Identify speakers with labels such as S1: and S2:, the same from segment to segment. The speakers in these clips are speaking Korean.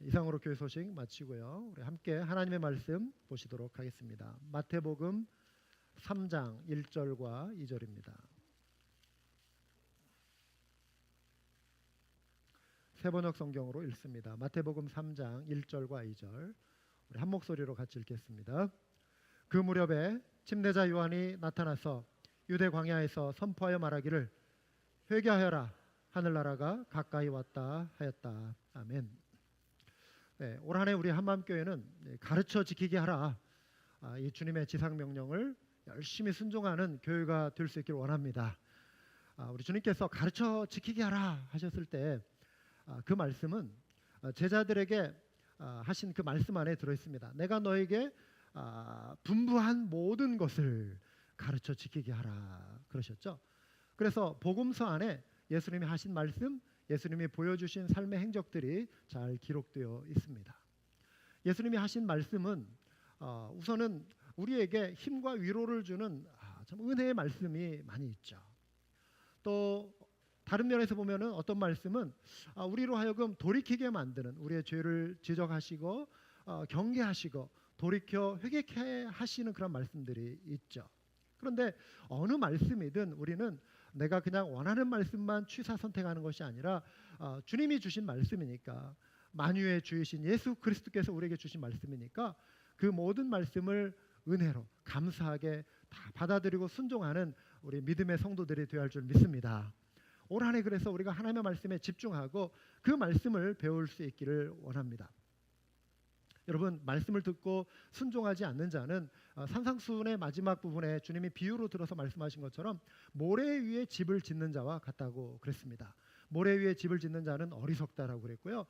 S1: 이상으로 교회 소식 마치고요. 우리 함께 하나님의 말씀 보시도록 하겠습니다. 마태복음 3장 1절과 2절입니다. 세번역 성경으로 읽습니다. 마태복음 3장 1절과 2절 우리 한 목소리로 같이 읽겠습니다. 그 무렵에 침례자 요한이 나타나서 유대 광야에서 선포하여 말하기를 회개하여라 하늘나라가 가까이 왔다 하였다. 아멘. 네, 올 한해 우리 한마음교회는 가르쳐 지키게 하라, 이 주님의 지상명령을 열심히 순종하는 교회가 될 수 있기를 원합니다. 우리 주님께서 가르쳐 지키게 하라 하셨을 때 그 말씀은 제자들에게 하신 그 말씀 안에 들어있습니다. 내가 너에게 분부한 모든 것을 가르쳐 지키게 하라 그러셨죠. 그래서 복음서 안에 예수님이 하신 말씀, 예수님이 보여주신 삶의 행적들이 잘 기록되어 있습니다. 예수님이 하신 말씀은 우선은 우리에게 힘과 위로를 주는 참 은혜의 말씀이 많이 있죠. 또 다른 면에서 보면은 어떤 말씀은 우리로 하여금 돌이키게 만드는, 우리의 죄를 지적하시고 경계하시고 돌이켜 회개케 하시는 그런 말씀들이 있죠. 그런데 어느 말씀이든 우리는 내가 그냥 원하는 말씀만 취사 선택하는 것이 아니라 주님이 주신 말씀이니까, 만유의 주이신 예수 그리스도께서 우리에게 주신 말씀이니까 그 모든 말씀을 은혜로 감사하게 다 받아들이고 순종하는 우리 믿음의 성도들이 되어야 할 줄 믿습니다. 올 한해 그래서 우리가 하나님의 말씀에 집중하고 그 말씀을 배울 수 있기를 원합니다. 여러분, 말씀을 듣고 순종하지 않는 자는 산상수훈의 마지막 부분에 주님이 비유로 들어서 말씀하신 것처럼 모래 위에 집을 짓는 자와 같다고 그랬습니다. 모래 위에 집을 짓는 자는 어리석다라고 그랬고요.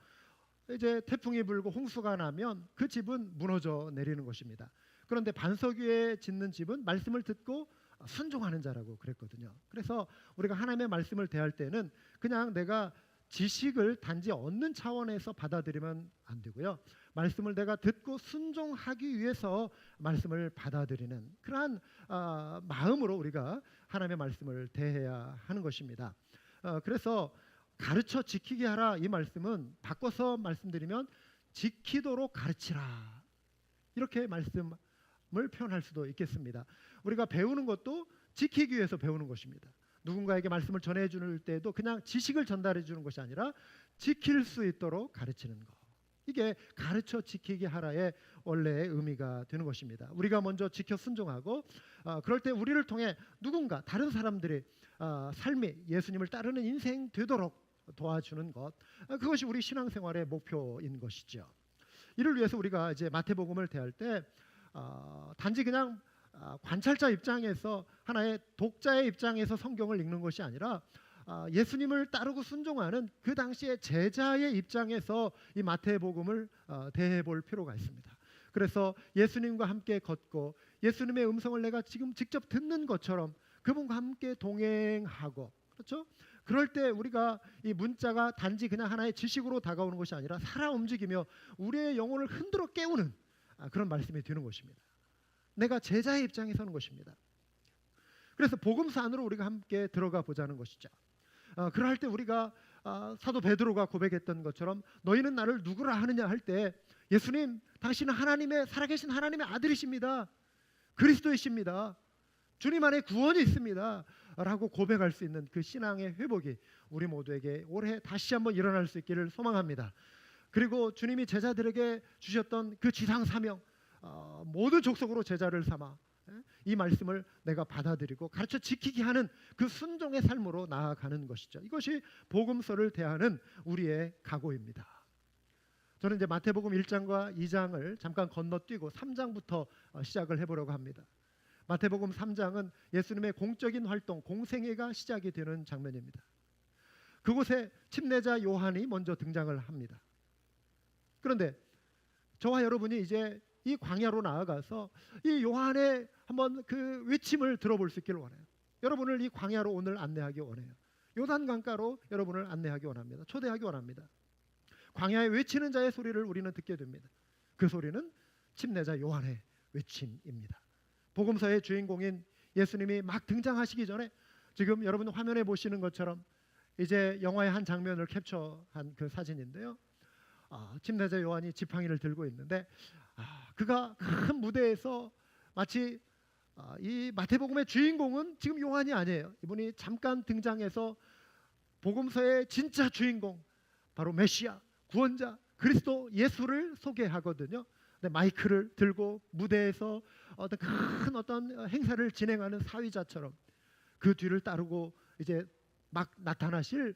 S1: 이제 태풍이 불고 홍수가 나면 그 집은 무너져 내리는 것입니다. 그런데 반석 위에 짓는 집은 말씀을 듣고 순종하는 자라고 그랬거든요. 그래서 우리가 하나님의 말씀을 대할 때는 그냥 내가 지식을 단지 얻는 차원에서 받아들이면 안 되고요. 말씀을 내가 듣고 순종하기 위해서 말씀을 받아들이는 그러한 마음으로 우리가 하나님의 말씀을 대해야 하는 것입니다. 그래서 가르쳐 지키게 하라, 이 말씀은 바꿔서 말씀드리면 지키도록 가르치라, 이렇게 말씀을 표현할 수도 있겠습니다. 우리가 배우는 것도 지키기 위해서 배우는 것입니다. 누군가에게 말씀을 전해줄 때도 그냥 지식을 전달해 주는 것이 아니라 지킬 수 있도록 가르치는 것, 이게 가르쳐 지키게 하라의 원래의 의미가 되는 것입니다. 우리가 먼저 지켜 순종하고 그럴 때 우리를 통해 누군가 다른 사람들이 삶이 예수님을 따르는 인생 되도록 도와주는 것, 그것이 우리 신앙생활의 목표인 것이죠. 이를 위해서 우리가 이제 마태복음을 대할 때 단지 그냥 관찰자 입장에서, 하나의 독자의 입장에서 성경을 읽는 것이 아니라 예수님을 따르고 순종하는 그 당시의 제자의 입장에서 이 마태복음을 대해 볼 필요가 있습니다. 그래서 예수님과 함께 걷고 예수님의 음성을 내가 지금 직접 듣는 것처럼 그분과 함께 동행하고, 그렇죠? 그럴 때 우리가 이 문자가 단지 그냥 하나의 지식으로 다가오는 것이 아니라 살아 움직이며 우리의 영혼을 흔들어 깨우는 그런 말씀이 되는 것입니다. 내가 제자의 입장에 서는 것입니다. 그래서 복음서 안으로 우리가 함께 들어가 보자는 것이죠. 그럴 때 우리가 사도 베드로가 고백했던 것처럼 너희는 나를 누구라 하느냐 할 때, 예수님, 당신은 하나님의 살아계신 하나님의 아들이십니다. 그리스도이십니다. 주님 안에 구원이 있습니다 라고 고백할 수 있는 그 신앙의 회복이 우리 모두에게 올해 다시 한번 일어날 수 있기를 소망합니다. 그리고 주님이 제자들에게 주셨던 그 지상 사명, 모든 족속으로 제자를 삼아 이 말씀을 내가 받아들이고 가르쳐 지키게 하는 그 순종의 삶으로 나아가는 것이죠. 이것이 복음서를 대하는 우리의 각오입니다. 저는 이제 마태복음 1장과 2장을 잠깐 건너뛰고 3장부터 시작을 해보려고 합니다. 마태복음 3장은 예수님의 공적인 활동, 공생애가 시작이 되는 장면입니다. 그곳에 침례자 요한이 먼저 등장을 합니다. 그런데 저와 여러분이 이제 이 광야로 나아가서 이 요한의 한번 그 외침을 들어볼 수 있기를 원해요. 여러분을 이 광야로 오늘 안내하기 원해요. 요단강가로 여러분을 안내하기 원합니다. 초대하기 원합니다. 광야에 외치는 자의 소리를 우리는 듣게 됩니다. 그 소리는 침례자 요한의 외침입니다. 복음서의 주인공인 예수님이 막 등장하시기 전에 지금 여러분 화면에 보시는 것처럼 이제 영화의 한 장면을 캡처한 그 사진인데요. 침례자 요한이 지팡이를 들고 있는데 그가 큰 무대에서 마치 이 마태복음의 주인공은 지금 요한이 아니에요. 이분이 잠깐 등장해서 복음서의 진짜 주인공, 바로 메시아, 구원자, 그리스도 예수를 소개하거든요. 근데 마이크를 들고 무대에서 어떤 행사를 진행하는 사위자처럼 그 뒤를 따르고 이제 막 나타나실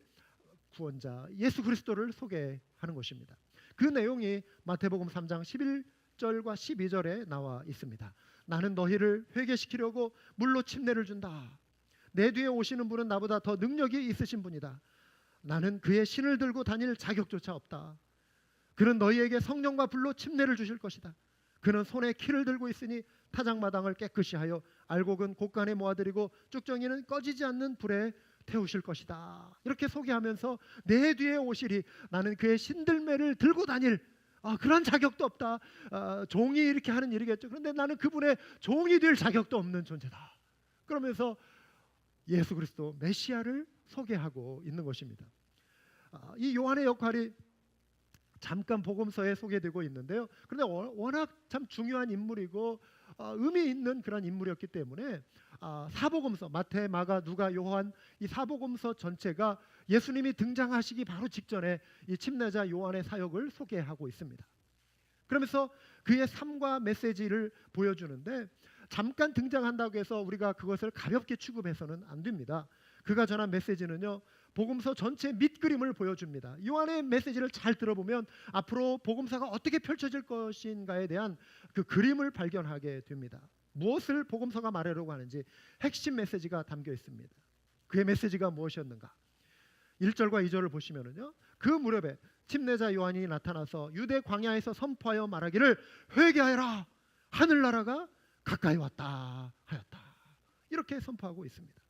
S1: 구원자 예수 그리스도를 소개하는 것입니다. 그 내용이 마태복음 3장 11절과 12절에 나와 있습니다. 나는 너희를 회개시키려고 물로 침례를 준다. 내 뒤에 오시는 분은 나보다 더 능력이 있으신 분이다. 나는 그의 신을 들고 다닐 자격조차 없다. 그는 너희에게 성령과 불로 침례를 주실 것이다. 그는 손에 키를 들고 있으니 타작마당을 깨끗이 하여 알곡은 곳간에 모아들이고 쭉정이는 꺼지지 않는 불에 태우실 것이다. 이렇게 소개하면서 내 뒤에 오시리, 나는 그의 신들매를 들고 다닐 그런 자격도 없다. 종이 이렇게 하는 일이겠죠. 그런데 나는 그분의 종이 될 자격도 없는 존재다. 그러면서 예수 그리스도 메시아를 소개하고 있는 것입니다. 이 요한의 역할이 잠깐 복음서에 소개되고 있는데요. 그런데 워낙 참 중요한 인물이고 의미 있는 그런 인물이었기 때문에 사복음서 마태, 마가, 누가, 요한 이 사복음서 전체가 예수님이 등장하시기 바로 직전에 이 침례자 요한의 사역을 소개하고 있습니다. 그러면서 그의 삶과 메시지를 보여주는데 잠깐 등장한다고 해서 우리가 그것을 가볍게 취급해서는 안 됩니다. 그가 전한 메시지는요, 복음서 전체 밑그림을 보여줍니다. 요한의 메시지를 잘 들어보면 앞으로 복음서가 어떻게 펼쳐질 것인가에 대한 그 그림을 발견하게 됩니다. 무엇을 복음서가 말하려고 하는지 핵심 메시지가 담겨 있습니다. 그의 메시지가 무엇이었는가? 1절과 2절을 보시면은요, 그 무렵에 침례자 요한이 나타나서 유대 광야에서 선포하여 말하기를 회개하여라, 하늘나라가 가까이 왔다 하였다. 이렇게 선포하고 있습니다.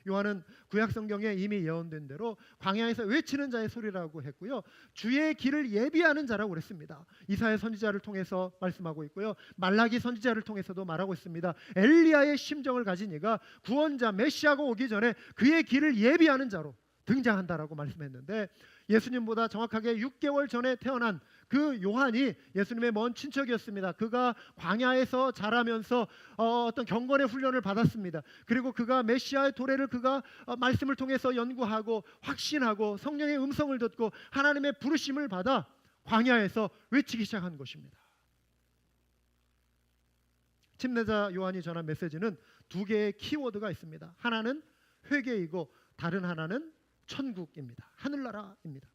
S1: 요한은 구약 성경에 이미 예언된 대로 광야에서 외치는 자의 소리라고 했고요, 주의 길을 예비하는 자라고 그랬습니다. 이사야 선지자를 통해서 말씀하고 있고요, 말라기 선지자를 통해서도 말하고 있습니다. 엘리야의 심정을 가진 이가 구원자 메시아가 오기 전에 그의 길을 예비하는 자로 등장한다라고 말씀했는데, 예수님보다 정확하게 6개월 전에 태어난 그 요한이 예수님의 먼 친척이었습니다. 그가 광야에서 자라면서 어떤 경건의 훈련을 받았습니다. 그리고 그가 메시아의 도래를 그가 말씀을 통해서 연구하고 확신하고 성령의 음성을 듣고 하나님의 부르심을 받아 광야에서 외치기 시작한 것입니다. 침례자 요한이 전한 메시지는 두 개의 키워드가 있습니다. 하나는 회개이고 다른 하나는 천국입니다. 하늘나라입니다.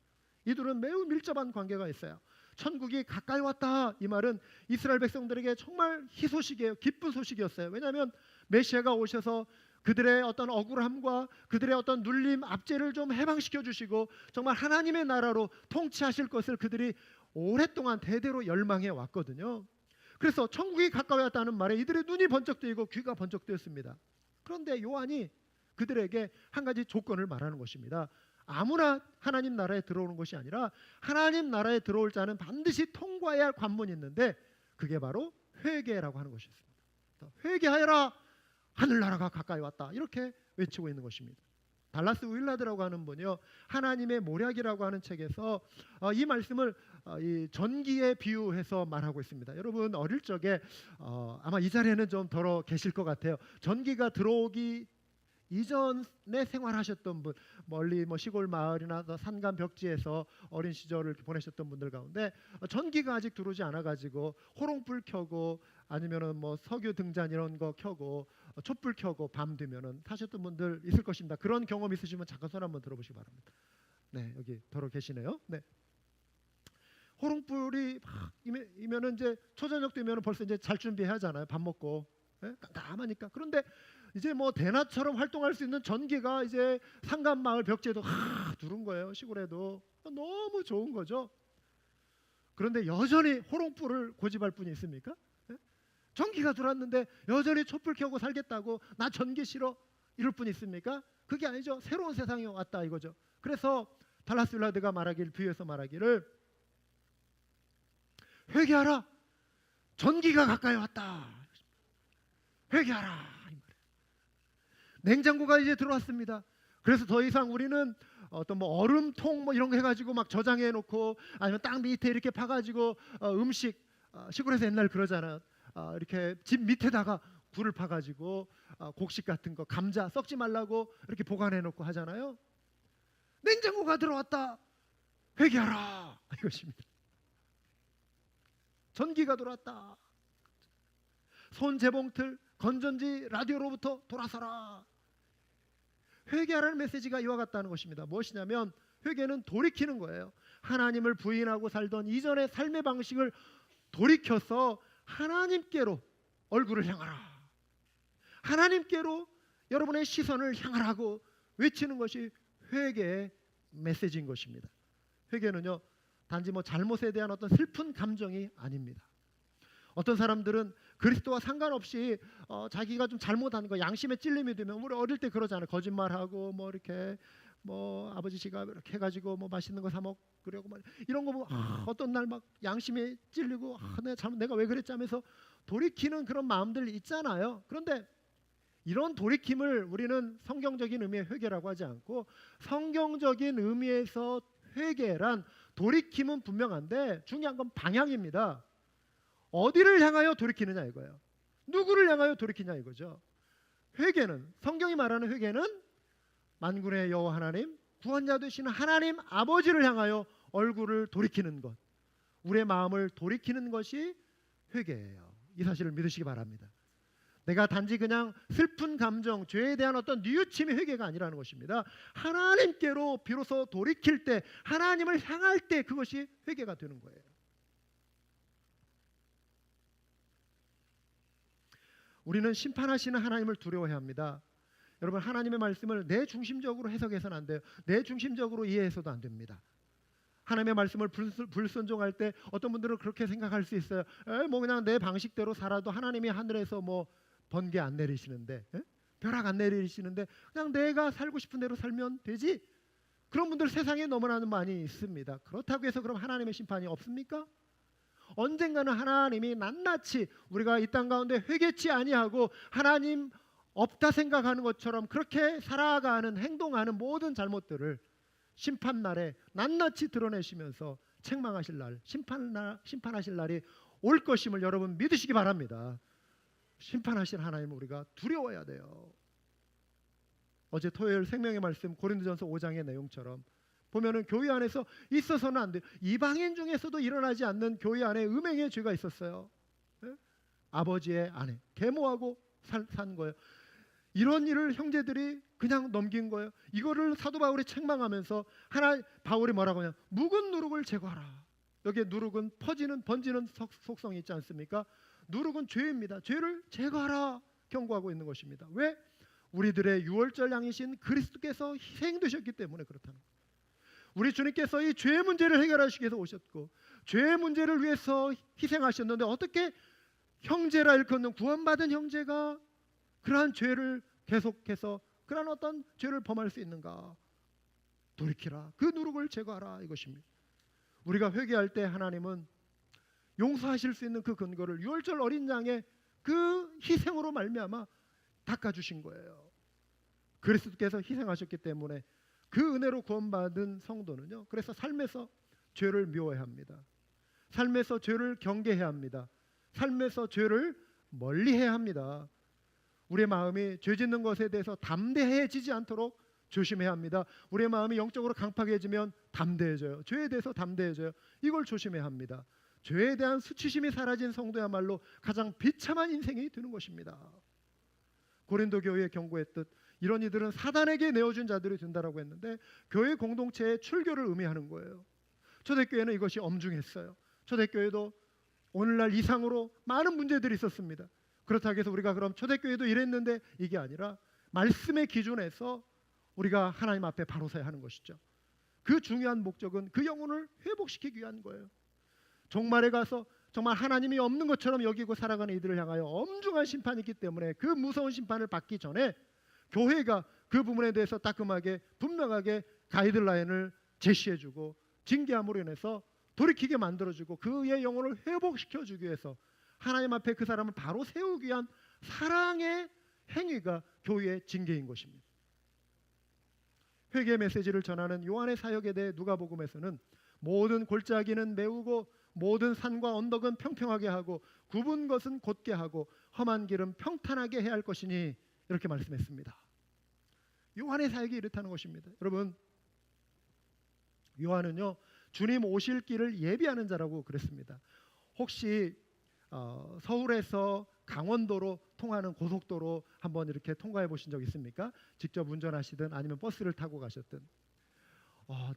S1: 이 둘은 매우 밀접한 관계가 있어요. 천국이 가까이 왔다, 이 말은 이스라엘 백성들에게 정말 희소식이에요. 기쁜 소식이었어요. 왜냐하면 메시아가 오셔서 그들의 어떤 억울함과 그들의 어떤 눌림, 압제를 좀 해방시켜 주시고 정말 하나님의 나라로 통치하실 것을 그들이 오랫동안 대대로 열망해 왔거든요. 그래서 천국이 가까이 왔다는 말에 이들의 눈이 번쩍 뜨이고 귀가 번쩍 뜨였습니다. 그런데 요한이 그들에게 한 가지 조건을 말하는 것입니다. 아무나 하나님 나라에 들어오는 것이 아니라 하나님 나라에 들어올 자는 반드시 통과해야 할 관문이 있는데 그게 바로 회개라고 하는 것이었습니다. 회개하여라, 하늘나라가 가까이 왔다, 이렇게 외치고 있는 것입니다. 달라스 윌라드라고 하는 분이요, 하나님의 모략이라고 하는 책에서 이 말씀을 이 전기에 비유해서 말하고 있습니다. 여러분 어릴 적에 아마 이 자리에는 좀 덜어 계실 것 같아요. 전기가 들어오기 이전에 생활하셨던 분, 멀리 시골 마을이나 산간 벽지에서 어린 시절을 보내셨던 분들 가운데 전기가 아직 들어오지 않아가지고 호롱불 켜고 아니면은 석유 등잔 이런 거 켜고 촛불 켜고 밤 되면은 타셨던 분들 있을 것입니다. 그런 경험 있으시면 잠깐 손 한번 들어보시기 바랍니다. 네, 여기 더러 계시네요. 네. 호롱불이 막 이면은 이제 초저녁 되면은 벌써 이제 잘 준비하잖아요. 밥 먹고. 네? 깜깜하니까. 그런데 이제 대낮처럼 활동할 수 있는 전기가 이제 산간마을 벽지에도 두른 거예요. 시골에도. 너무 좋은 거죠. 그런데 여전히 호롱불을 고집할 분이 있습니까? 네? 전기가 들어왔는데 여전히 촛불 켜고 살겠다고 나 전기 싫어 이럴 분이 있습니까? 그게 아니죠. 새로운 세상이 왔다 이거죠. 그래서 달라스 윌라드가 비유해서 말하기를 회개하라, 전기가 가까이 왔다. 회개하라. 냉장고가 이제 들어왔습니다. 그래서 더 이상 우리는 어떤 뭐 얼음통 뭐 이런 거 해가지고 막 저장해 놓고, 아니면 땅 밑에 이렇게 파가지고 음식, 시골에서 옛날 그러잖아. 이렇게 집 밑에다가 굴을 파가지고 곡식 같은 거, 감자 썩지 말라고 이렇게 보관해 놓고 하잖아요. 냉장고가 들어왔다, 회개하라, 이것입니다. 전기가 들어왔다, 손 재봉틀, 건전지, 라디오로부터 돌아서라. 회개하라는 메시지가 이와 같다는 것입니다. 무엇이냐면 회개는 돌이키는 거예요. 하나님을 부인하고 살던 이전의 삶의 방식을 돌이켜서 하나님께로 얼굴을 향하라, 하나님께로 여러분의 시선을 향하라고 외치는 것이 회개의 메시지인 것입니다. 회개는요, 단지 뭐 잘못에 대한 어떤 슬픈 감정이 아닙니다. 어떤 사람들은 그리스도와 상관없이 자기가 좀 잘못한 거, 양심에 찔림이 되면, 우리 어릴 때 그러잖아요. 거짓말하고 뭐 이렇게 뭐 아버지 씨가 이렇게 해가지고 뭐 맛있는 거 사 먹으려고 막 이런 거 보면 어떤 날 막 양심에 찔리고 내가 왜 그랬지 하면서 돌이키는 그런 마음들 있잖아요. 그런데 이런 돌이킴을 우리는 성경적인 의미의 회개라고 하지 않고, 성경적인 의미에서 회개란 돌이킴은 분명한데 중요한 건 방향입니다. 어디를 향하여 돌이키느냐 이거예요. 누구를 향하여 돌이키냐 이거죠. 회개는, 성경이 말하는 회개는 만군의 여호와 하나님, 구원자 되시는 하나님 아버지를 향하여 얼굴을 돌이키는 것, 우리의 마음을 돌이키는 것이 회개예요. 이 사실을 믿으시기 바랍니다. 내가 단지 그냥 슬픈 감정, 죄에 대한 어떤 뉘우침이 회개가 아니라는 것입니다. 하나님께로 비로소 돌이킬 때, 하나님을 향할 때 그것이 회개가 되는 거예요. 우리는 심판하시는 하나님을 두려워해야 합니다. 여러분, 하나님의 말씀을 내 중심적으로 해석해서는 안 돼요. 내 중심적으로 이해해서도 안 됩니다. 하나님의 말씀을 불순종할 때 어떤 분들은 그렇게 생각할 수 있어요. 뭐 그냥 내 방식대로 살아도 하나님이 하늘에서 뭐 번개 안 내리시는데, 벼락 안 내리시는데 그냥 내가 살고 싶은 대로 살면 되지. 그런 분들 세상에 너무나도 많이 있습니다. 그렇다고 해서 그럼 하나님의 심판이 없습니까? 언젠가는 하나님이 낱낱이 우리가 이 땅 가운데 회개치 아니하고 하나님 없다 생각하는 것처럼 그렇게 살아가는, 행동하는 모든 잘못들을 심판날에 낱낱이 드러내시면서 책망하실 날, 심판하실 날이 올 것임을 여러분 믿으시기 바랍니다. 심판하실 하나님을 우리가 두려워해야 돼요. 어제 토요일 생명의 말씀 고린도전서 5장의 내용처럼 보면은 교회 안에서 있어서는 안 돼요. 이방인 중에서도 일어나지 않는 교회 안에 음행의 죄가 있었어요. 아버지의 아내 계모하고 산 거예요. 이런 일을 형제들이 그냥 넘긴 거예요. 이거를 사도 바울이 책망하면서 바울이 뭐라고 하냐, 묵은 누룩을 제거하라. 여기에 누룩은 번지는 속성이 있지 않습니까? 누룩은 죄입니다. 죄를 제거하라 경고하고 있는 것입니다. 왜? 우리들의 유월절 양이신 그리스도께서 희생되셨기 때문에 그렇다는 거예요. 우리 주님께서 이 죄의 문제를 해결하시기 위해서 오셨고, 죄의 문제를 위해서 희생하셨는데 어떻게 형제라 일컫는 구원받은 형제가 그러한 죄를 계속해서 그러한 어떤 죄를 범할 수 있는가? 돌이키라, 그 누룩을 제거하라 이것입니다. 우리가 회개할 때 하나님은 용서하실 수 있는 그 근거를 유월절 어린 양의 그 희생으로 말미암아 닦아주신 거예요. 그리스도께서 희생하셨기 때문에 그 은혜로 구원받은 성도는요, 그래서 삶에서 죄를 미워해야 합니다. 삶에서 죄를 경계해야 합니다. 삶에서 죄를 멀리해야 합니다. 우리의 마음이 죄 짓는 것에 대해서 담대해지지 않도록 조심해야 합니다. 우리의 마음이 영적으로 강팍해지면 담대해져요. 죄에 대해서 담대해져요. 이걸 조심해야 합니다. 죄에 대한 수치심이 사라진 성도야말로 가장 비참한 인생이 되는 것입니다. 고린도 교회에 경고했듯 이런 이들은 사단에게 내어준 자들이 된다라고 했는데, 교회 공동체의 출교를 의미하는 거예요. 초대교회는 이것이 엄중했어요. 초대교회도 오늘날 이상으로 많은 문제들이 있었습니다. 그렇다고 해서 우리가 그럼 초대교회도 이랬는데, 이게 아니라 말씀의 기준에서 우리가 하나님 앞에 바로 서야 하는 것이죠. 그 중요한 목적은 그 영혼을 회복시키기 위한 거예요. 종말에 가서 정말 하나님이 없는 것처럼 여기고 살아가는 이들을 향하여 엄중한 심판이 있기 때문에 그 무서운 심판을 받기 전에 교회가 그 부분에 대해서 따끔하게 분명하게 가이드라인을 제시해주고 징계함으로 인해서 돌이키게 만들어주고 그의 영혼을 회복시켜주기 위해서 하나님 앞에 그 사람을 바로 세우기 위한 사랑의 행위가 교회의 징계인 것입니다. 회개 메시지를 전하는 요한의 사역에 대해 누가복음에서는 모든 골짜기는 메우고 모든 산과 언덕은 평평하게 하고 굽은 것은 곧게 하고 험한 길은 평탄하게 해야 할 것이니 이렇게 말씀했습니다. 요한의 사역이 이렇다는 것입니다. 여러분, 요한은요 주님 오실 길을 예비하는 자라고 그랬습니다. 혹시 서울에서 강원도로 통하는 고속도로 한번 이렇게 통과해 보신 적 있습니까? 직접 운전하시든 아니면 버스를 타고 가셨든.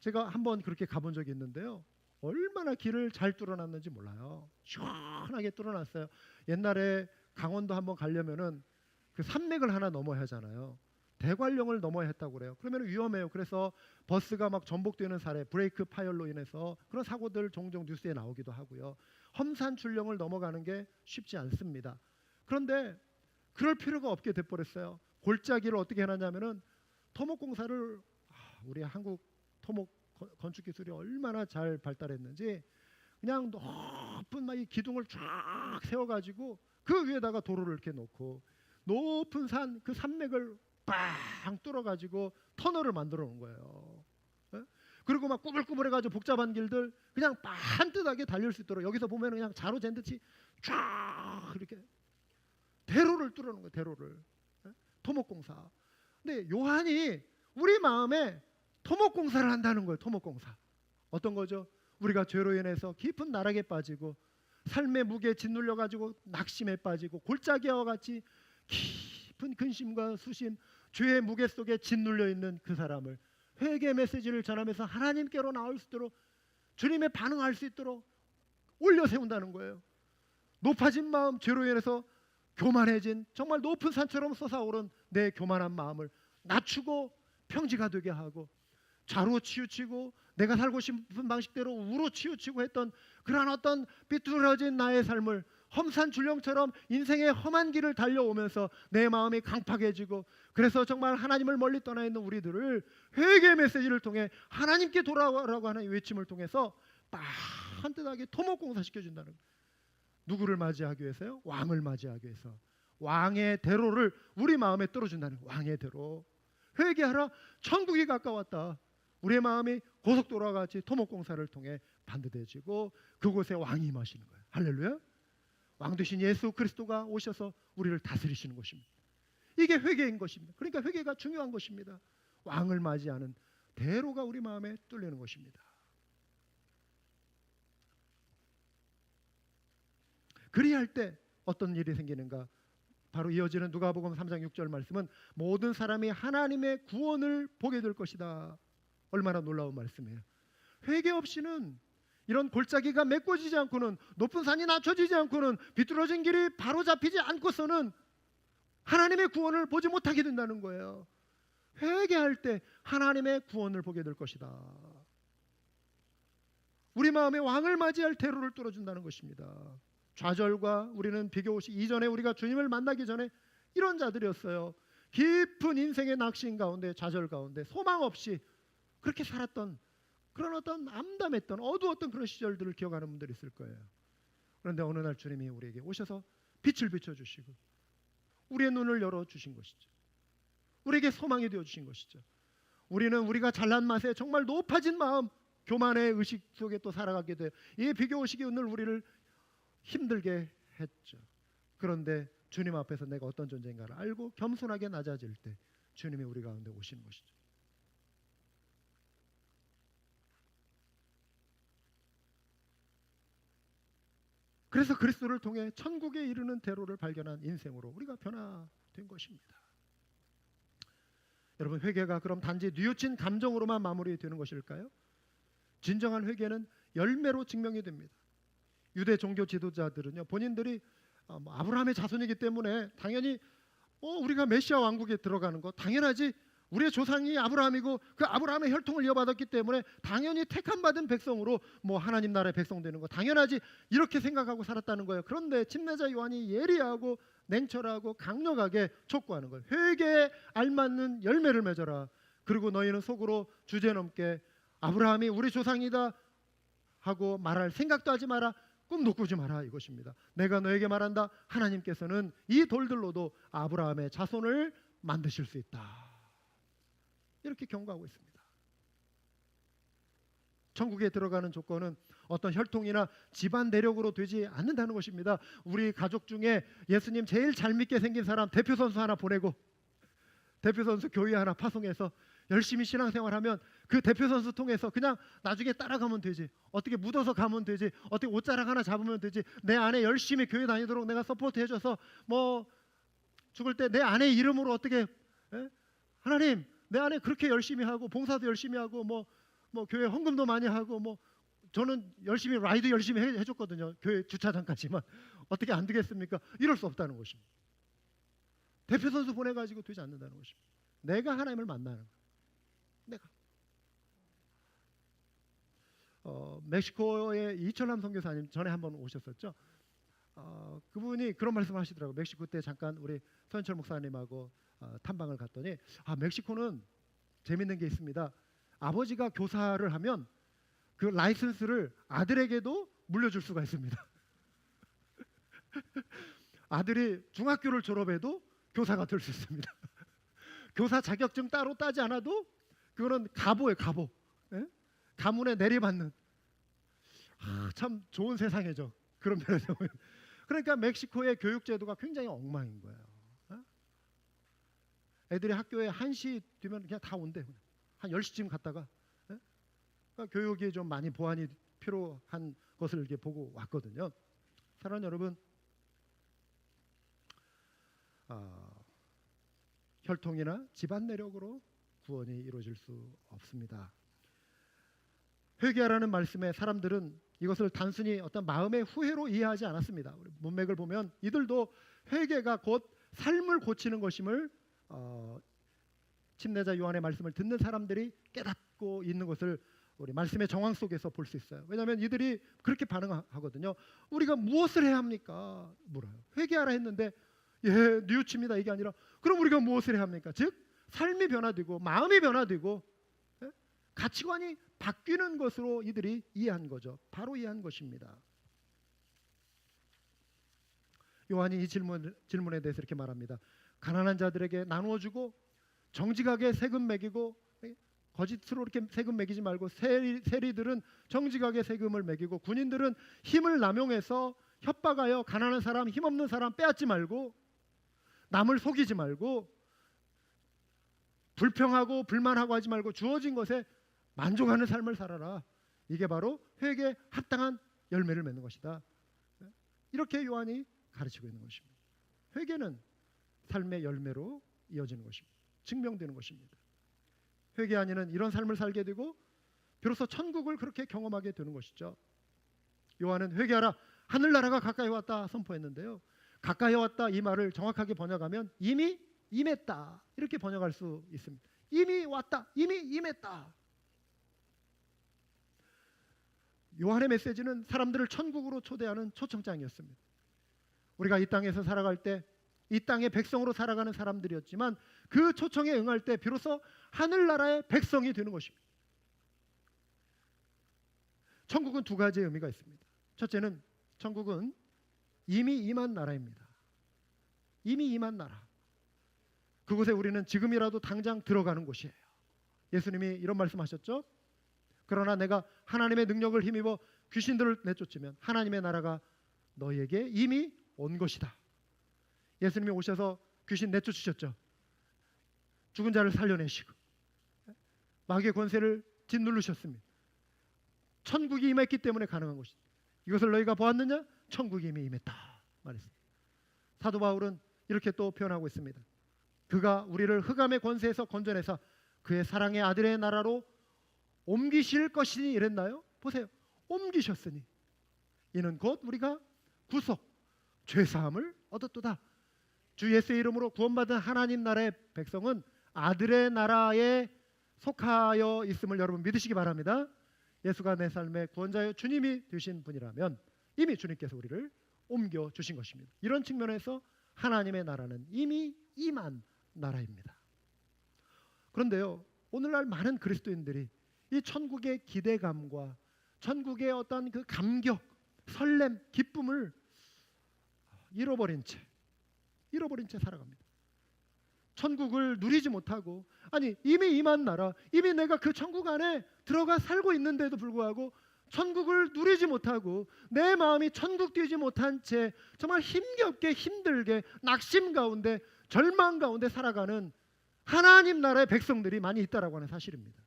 S1: 제가 한번 그렇게 가본 적이 있는데요. 얼마나 길을 잘 뚫어놨는지 몰라요. 시원하게 뚫어놨어요. 옛날에 강원도 한번 가려면은 그 산맥을 하나 넘어야 하잖아요. 대관령을 넘어야 했다고 그래요. 그러면 위험해요. 그래서 버스가 막 전복되는 사례, 브레이크 파열로 인해서 그런 사고들 종종 뉴스에 나오기도 하고요. 험산 출령을 넘어가는 게 쉽지 않습니다. 그런데 그럴 필요가 없게 돼버렸어요. 골짜기를 어떻게 해놨냐면은 토목공사를 우리 한국 토목 건축 기술이 얼마나 잘 발달했는지 그냥 높은 막 이 기둥을 쫙 세워가지고 그 위에다가 도로를 이렇게 놓고 높은 산 그 산맥을 빵 뚫어가지고 터널을 만들어 놓은 거예요. 그리고 막 꾸불꾸불해가지고 복잡한 길들 그냥 반듯하게 달릴 수 있도록 여기서 보면 그냥 자로 잰 듯이 쫙 이렇게 대로를 뚫어놓은 거예요. 대로를. 토목공사. 근데 요한이 우리 마음에 토목공사를 한다는 거예요. 토목공사. 어떤 거죠? 우리가 죄로 인해서 깊은 나락에 빠지고 삶의 무게에 짓눌려가지고 낙심에 빠지고 골짜기와 같이 깊은 근심과 수심, 죄의 무게 속에 짓눌려 있는 그 사람을 회개 메시지를 전하면서 하나님께로 나올 수 있도록 주님의 반응할 수 있도록 올려 세운다는 거예요. 높아진 마음, 죄로 인해서 교만해진 정말 높은 산처럼 솟아오른 내 교만한 마음을 낮추고 평지가 되게 하고 좌로 치우치고 내가 살고 싶은 방식대로 우로 치우치고 했던 그러한 어떤 삐뚤어진 나의 삶을 험산 줄령처럼 인생의 험한 길을 달려오면서 내 마음이 강팍해지고 그래서 정말 하나님을 멀리 떠나 있는 우리들을 회개 메시지를 통해 하나님께 돌아오라고 하는 외침을 통해서 반듯하게 토목공사 시켜준다는 거예요. 누구를 맞이하기 위해서요? 왕을 맞이하기 위해서. 왕의 대로를 우리 마음에 떨어준다는 거예요. 왕의 대로. 회개하라. 천국이 가까웠다. 우리의 마음이 고속도로와 같이 토목공사를 통해 반듯해지고 그곳에 왕이 임하시는 거예요. 할렐루야. 왕 되신 예수 그리스도가 오셔서 우리를 다스리시는 것입니다. 이게 회개인 것입니다. 그러니까 회개가 중요한 것입니다. 왕을 맞이하는 대로가 우리 마음에 뚫리는 것입니다. 그리할 때 어떤 일이 생기는가? 바로 이어지는 누가복음 3장 6절 말씀은 모든 사람이 하나님의 구원을 보게 될 것이다. 얼마나 놀라운 말씀이에요. 회개 없이는 이런 골짜기가 메꿔지지 않고는 높은 산이 낮춰지지 않고는 비뚤어진 길이 바로 잡히지 않고서는 하나님의 구원을 보지 못하게 된다는 거예요. 회개할 때 하나님의 구원을 보게 될 것이다. 우리 마음에 왕을 맞이할 대로를 뚫어준다는 것입니다. 좌절과 우리는 비교시 이전에 우리가 주님을 만나기 전에 이런 자들이었어요. 깊은 인생의 낙심 가운데 좌절 가운데 소망 없이 그렇게 살았던 그런 어떤 암담했던 어두웠던 그런 시절들을 기억하는 분들이 있을 거예요. 그런데 어느 날 주님이 우리에게 오셔서 빛을 비춰주시고 우리의 눈을 열어주신 것이죠. 우리에게 소망이 되어주신 것이죠. 우리는 우리가 잘난 맛에 정말 높아진 마음 교만의 의식 속에 또 살아가게 돼요. 이 비교의식이 오늘 우리를 힘들게 했죠. 그런데 주님 앞에서 내가 어떤 존재인가를 알고 겸손하게 낮아질 때 주님이 우리 가운데 오시는 것이죠. 그래서 그리스도를 통해 천국에 이르는 대로를 발견한 인생으로 우리가 변화된 것입니다. 여러분, 회개가 그럼 단지 뉘우친 감정으로만 마무리되는 것일까요? 진정한 회개는 열매로 증명이 됩니다. 유대 종교 지도자들은요, 본인들이 아브라함의 자손이기 때문에 당연히 우리가 메시아 왕국에 들어가는 거 당연하지. 우리의 조상이 아브라함이고 그 아브라함의 혈통을 이어받았기 때문에 당연히 택함 받은 백성으로 하나님 나라의 백성 되는 거 당연하지, 이렇게 생각하고 살았다는 거예요. 그런데 침례자 요한이 예리하고 냉철하고 강력하게 촉구하는 거예요. 회개에 알맞는 열매를 맺어라. 그리고 너희는 속으로 주제넘게 아브라함이 우리 조상이다 하고 말할 생각도 하지 마라. 꿈도 꾸지 마라, 이것입니다. 내가 너에게 말한다. 하나님께서는 이 돌들로도 아브라함의 자손을 만드실 수 있다. 이렇게 경고하고 있습니다. 천국에 들어가는 조건은 어떤 혈통이나 집안 내력으로 되지 않는다는 것입니다. 우리 가족 중에 예수님 제일 잘 믿게 생긴 사람 대표 선수 하나 보내고 대표 선수 교회 하나 파송해서 열심히 신앙생활하면 그 대표 선수 통해서 그냥 나중에 따라가면 되지. 어떻게 묻어서 가면 되지. 어떻게 옷자락 하나 잡으면 되지. 내 아내 열심히 교회 다니도록 내가 서포트 해줘서 뭐 죽을 때 내 아내 이름으로 어떻게 하나님 내 아내 그렇게 열심히 하고 봉사도 열심히 하고 뭐 교회 헌금도 많이 하고 뭐 저는 열심히 라이드 열심히 해줬거든요. 교회 주차장까지만. 어떻게 안 되겠습니까? 이럴 수 없다는 것입니다. 대표 선수 보내가지고 되지 않는다는 것입니다. 내가 하나님을 만나는 거예요. 내가 멕시코의 이철남 선교사님 전에 한번 오셨었죠. 그분이 그런 말씀을 하시더라고요. 멕시코 때 잠깐 우리 서현철 목사님하고 탐방을 갔더니 멕시코는 재밌는 게 있습니다. 아버지가 교사를 하면 그 라이선스를 아들에게도 물려줄 수가 있습니다. 아들이 중학교를 졸업해도 교사가 될 수 있습니다. 교사 자격증 따로 따지 않아도 그거는 가보예요. 가보. 예? 가문에 내리받는 참 좋은 세상이죠. 그런 면에서 보면. 그러니까 멕시코의 교육 제도가 굉장히 엉망인 거예요. 애들이 학교에 1시 되면 그냥 다 온대. 한 10시쯤 갔다가 그러니까 교육이 좀 많이 보완이 필요한 것을 이렇게 보고 왔거든요. 사랑하는 여러분, 혈통이나 집안 내력으로 구원이 이루어질 수 없습니다. 회개하라는 말씀에 사람들은 이것을 단순히 어떤 마음의 후회로 이해하지 않았습니다. 우리 문맥을 보면 이들도 회개가 곧 삶을 고치는 것임을 침례자 요한의 말씀을 듣는 사람들이 깨닫고 있는 것을 우리 말씀의 정황 속에서 볼 수 있어요. 왜냐하면 이들이 그렇게 반응하거든요. 우리가 무엇을 해야 합니까? 물어요. 회개하라 했는데 뉘우칩니다. 이게 아니라 그럼 우리가 무엇을 해야 합니까? 즉 삶이 변화되고 마음이 변화되고 가치관이 바뀌는 것으로 이들이 이해한 거죠. 바로 이해한 것입니다. 요한이 이 질문에 대해서 이렇게 말합니다. 가난한 자들에게 나누어 주고 정직하게 세금 매기고 거짓으로 이렇게 세금 매기지 말고 세리들은 정직하게 세금을 매기고 군인들은 힘을 남용해서 협박하여 가난한 사람, 힘없는 사람 빼앗지 말고 남을 속이지 말고 불평하고 불만하고 하지 말고 주어진 것에 만족하는 삶을 살아라. 이게 바로 회개에 합당한 열매를 맺는 것이다. 이렇게 요한이 가르치고 있는 것입니다. 회개는 삶의 열매로 이어지는 것입니다. 증명되는 것입니다. 회개한 이는 이런 삶을 살게 되고 비로소 천국을 그렇게 경험하게 되는 것이죠. 요한은 회개하라 하늘나라가 가까이 왔다 선포했는데요. 가까이 왔다 이 말을 정확하게 번역하면 이미 임했다 이렇게 번역할 수 있습니다. 이미 왔다, 이미 임했다. 요한의 메시지는 사람들을 천국으로 초대하는 초청장이었습니다. 우리가 이 땅에서 살아갈 때 이 땅의 백성으로 살아가는 사람들이었지만 그 초청에 응할 때 비로소 하늘나라의 백성이 되는 것입니다. 천국은 두 가지의 의미가 있습니다. 첫째는 천국은 이미 임한 나라입니다. 이미 임한 나라. 그곳에 우리는 지금이라도 당장 들어가는 곳이에요. 예수님이 이런 말씀하셨죠. 그러나 내가 하나님의 능력을 힘입어 귀신들을 내쫓으면 하나님의 나라가 너희에게 이미 온 것이다. 예수님이 오셔서 귀신 내쫓으셨죠. 죽은 자를 살려내시고 마귀의 권세를 짓누르셨습니다. 천국이 임했기 때문에 가능한 것이다. 이것을 너희가 보았느냐? 천국이 이미 임했다 말했습니다. 사도 바울은 이렇게 또 표현하고 있습니다. 그가 우리를 흑암의 권세에서 건져내사 그의 사랑의 아들의 나라로 옮기실 것이니 이랬나요? 보세요. 옮기셨으니 이는 곧 우리가 구속, 죄사함을 얻었도다. 주 예수의 이름으로 구원받은 하나님 나라의 백성은 아들의 나라에 속하여 있음을 여러분 믿으시기 바랍니다. 예수가 내 삶의 구원자여 주님이 되신 분이라면 이미 주님께서 우리를 옮겨주신 것입니다. 이런 측면에서 하나님의 나라는 이미 임한 나라입니다. 그런데요, 오늘날 많은 그리스도인들이 이 천국의 기대감과 천국의 어떤 그 감격, 설렘, 기쁨을 잃어버린 채 살아갑니다. 천국을 누리지 못하고, 아니 이미 임한 나라, 이미 내가 그 천국 안에 들어가 살고 있는데도 불구하고 천국을 누리지 못하고 내 마음이 천국 뛰지 못한 채 정말 힘겹게 힘들게 낙심 가운데 절망 가운데 살아가는 하나님 나라의 백성들이 많이 있다라고 하는 사실입니다.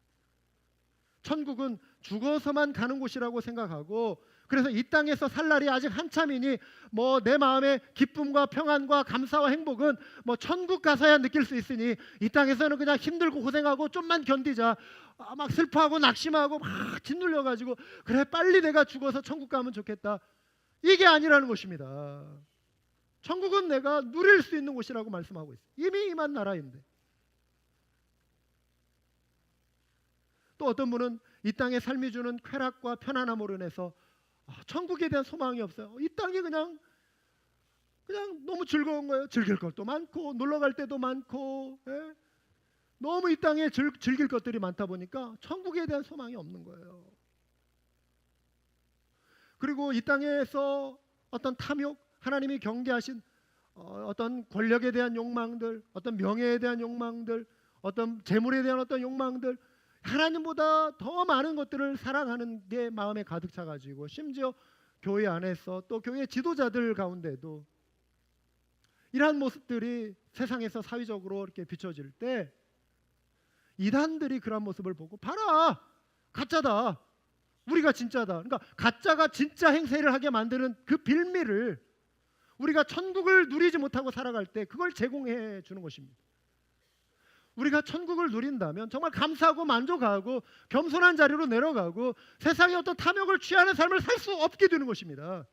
S1: 천국은 죽어서만 가는 곳이라고 생각하고, 그래서 이 땅에서 살 날이 아직 한참이니 뭐 내 마음의 기쁨과 평안과 감사와 행복은 뭐 천국 가서야 느낄 수 있으니 이 땅에서는 그냥 힘들고 고생하고 좀만 견디자, 막 슬퍼하고 낙심하고 막 짓눌려 가지고 그래 빨리 내가 죽어서 천국 가면 좋겠다, 이게 아니라는 것입니다. 천국은 내가 누릴 수 있는 곳이라고 말씀하고 있어요. 이미 임한 나라인데. 또 어떤 분은 이 땅의 삶이 주는 쾌락과 편안함으로 인해서 천국에 대한 소망이 없어요. 이 땅이 그냥 너무 즐거운 거예요. 즐길 것도 많고 놀러 갈 때도 많고, 예? 너무 이 땅에 즐길 것들이 많다 보니까 천국에 대한 소망이 없는 거예요. 그리고 이 땅에서 어떤 탐욕, 하나님이 경계하신 어떤 권력에 대한 욕망들, 어떤 명예에 대한 욕망들, 어떤 재물에 대한 어떤 욕망들, 하나님보다 더 많은 것들을 사랑하는 게 마음에 가득 차가지고, 심지어 교회 안에서 또 교회 지도자들 가운데도 이러한 모습들이 세상에서 사회적으로 이렇게 비춰질 때 이단들이 그런 모습을 보고 봐라, 가짜다, 우리가 진짜다. 그러니까 가짜가 진짜 행세를 하게 만드는 그 빌미를 우리가 천국을 누리지 못하고 살아갈 때 그걸 제공해 주는 것입니다. 우리가 천국을 누린다면 정말 감사하고 만족하고 겸손한 자리로 내려가고 세상의 어떤 탐욕을 취하는 삶을 살 수 없게 되는 것입니다.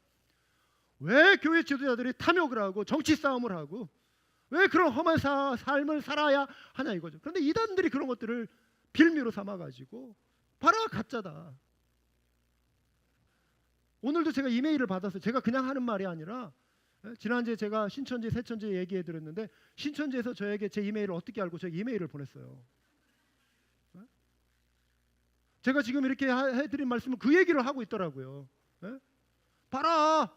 S1: 왜 교회 지도자들이 탐욕을 하고 정치 싸움을 하고 왜 그런 험한 삶을 살아야 하냐 이거죠. 그런데 이단들이 그런 것들을 빌미로 삼아가지고 봐라, 가짜다. 오늘도 제가 이메일을 받았어요. 제가 그냥 하는 말이 아니라 지난주에 제가 신천지, 새천지 얘기해 드렸는데 신천지에서 저에게 제 이메일을 어떻게 알고 저 이메일을 보냈어요. 제가 지금 이렇게 해드린 말씀은 그 얘기를 하고 있더라고요. 봐라,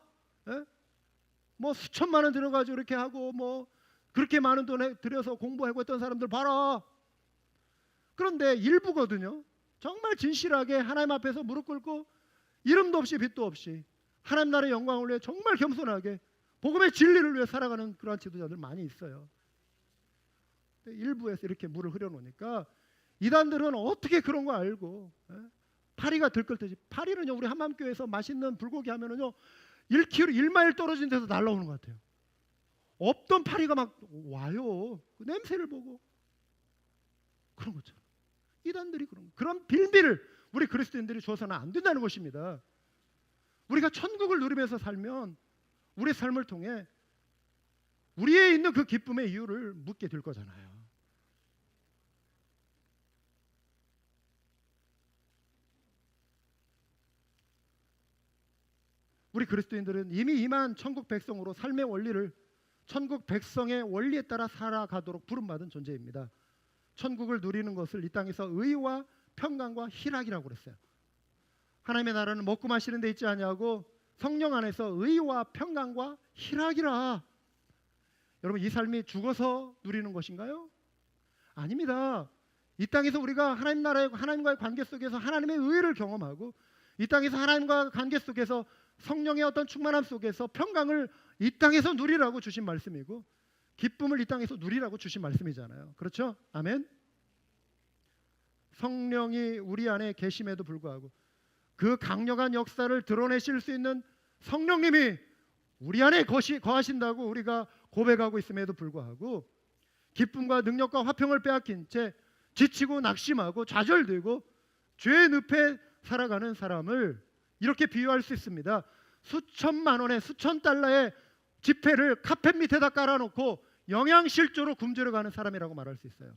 S1: 뭐 수천만 원 들어가지고 이렇게 하고 뭐 그렇게 많은 돈 들여서 공부하고 했던 사람들 봐라. 그런데 일부거든요. 정말 진실하게 하나님 앞에서 무릎 꿇고 이름도 없이 빚도 없이 하나님 나라의 영광을 위해 정말 겸손하게 복음의 진리를 위해 살아가는 그러한 지도자들 많이 있어요. 일부에서 이렇게 물을 흐려놓으니까 이단들은 어떻게 그런 거 알고 파리가 들끓듯이, 파리는요 우리 한맘교회에서 맛있는 불고기 하면은요 1km 1마일 떨어진 데서 날라오는 것 같아요. 없던 파리가 막 와요. 그 냄새를 보고 그런 것처럼 이단들이 그런 빌미를 우리 그리스도인들이 줘서는 안 된다는 것입니다. 우리가 천국을 누리면서 살면 우리 삶을 통해 우리에 있는 그 기쁨의 이유를 묻게 될 거잖아요. 우리 그리스도인들은 이미 임한 천국 백성으로 삶의 원리를 천국 백성의 원리에 따라 살아가도록 부름받은 존재입니다. 천국을 누리는 것을 이 땅에서 의와 평강과 희락이라고 그랬어요. 하나님의 나라는 먹고 마시는 데 있지 아니하고 성령 안에서 의와 평강과 희락이라. 여러분, 이 삶이 죽어서 누리는 것인가요? 아닙니다. 이 땅에서 우리가 하나님 나라의 하나님과의 관계 속에서 하나님의 의를 경험하고 이 땅에서 하나님과 관계 속에서 성령의 어떤 충만함 속에서 평강을 이 땅에서 누리라고 주신 말씀이고 기쁨을 이 땅에서 누리라고 주신 말씀이잖아요. 그렇죠? 아멘. 성령이 우리 안에 계심에도 불구하고 그 강력한 역사를 드러내실 수 있는 성령님이 우리 안에 거하신다고 우리가 고백하고 있음에도 불구하고 기쁨과 능력과 화평을 빼앗긴 채 지치고 낙심하고 좌절되고 죄의 늪에 살아가는 사람을 이렇게 비유할 수 있습니다. 수천만 원의 수천 달러의 지폐를 카펫 밑에다 깔아놓고 영양실조로 굶주려 가는 사람이라고 말할 수 있어요.